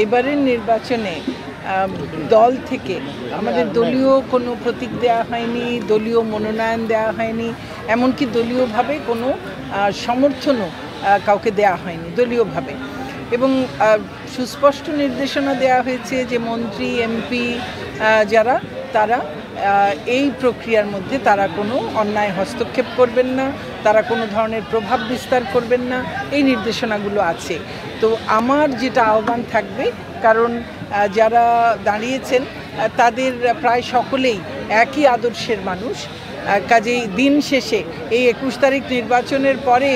এবারের নির্বাচনে দল থেকে আমাদের দলীয় কোনো প্রতীক দেওয়া হয়নি, দলীয় মনোনয়ন দেওয়া হয়নি, এমনকি দলীয়ভাবে কোনো সমর্থনও কাউকে দেওয়া হয়নি দলীয়ভাবে। এবং সুস্পষ্ট নির্দেশনা দেওয়া হয়েছে যে মন্ত্রী এমপি যারা তারা এই প্রক্রিয়ার মধ্যে তারা কোনো অন্যায় হস্তক্ষেপ করবেন না, তারা কোনো ধরনের প্রভাব বিস্তার করবেন না, এই নির্দেশনাগুলো আছে। তো আমার যেটা আহ্বান থাকবে, কারণ যারা দাঁড়িয়েছেন তাদের প্রায় সকলেই একই আদর্শের মানুষ, কাজেই দিন শেষে এই 21 তারিখ নির্বাচনের পরে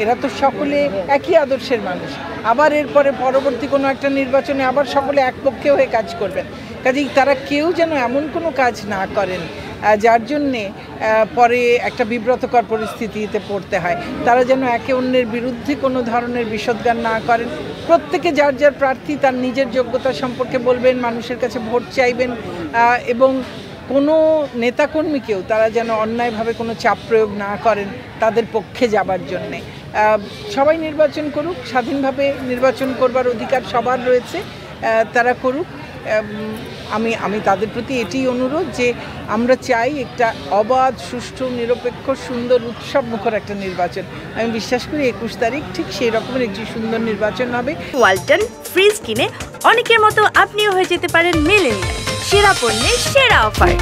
এরা তো সকলে একই আদর্শের মানুষ, আবার এরপরে পরবর্তী কোনো একটা নির্বাচনে আবার সকলে একপক্ষে হয়ে কাজ করবেন। কাজেই তারা কেউ যেন এমন কোনো কাজ না করেন যার জন্যে পরে একটা বিব্রতকর পরিস্থিতিতে পড়তে হয়। তারা যেন একে অন্যের বিরুদ্ধে কোনো ধরনের বিষোদ্গার না করেন। প্রত্যেকে যার যার প্রার্থী তার নিজের যোগ্যতা সম্পর্কে বলবেন, মানুষের কাছে ভোট চাইবেন, এবং কোনো নেতাকর্মীকেও তারা যেন অন্যায়ভাবে কোনো চাপ প্রয়োগ না করেন তাদের পক্ষে যাবার জন্যে। সবাই নির্বাচন করুক, স্বাধীনভাবে নির্বাচন করবার অধিকার সবার রয়েছে, তারা করুক। আমি তাদের প্রতি এটাই অনুরোধ যে আমরা চাই একটা অবাধ, সুষ্ঠু, নিরপেক্ষ, সুন্দর, উৎসব মুখর একটা নির্বাচন। আমি বিশ্বাস করি 21 তারিখ ঠিক সেই রকমের একটি সুন্দর নির্বাচন হবে। ওয়ালটন ফ্রিজ কিনে অনেকের মতো আপনিও হয়ে যেতে পারেন মিলেনিয়াল। সেরা পণ্যের সেরা অফার।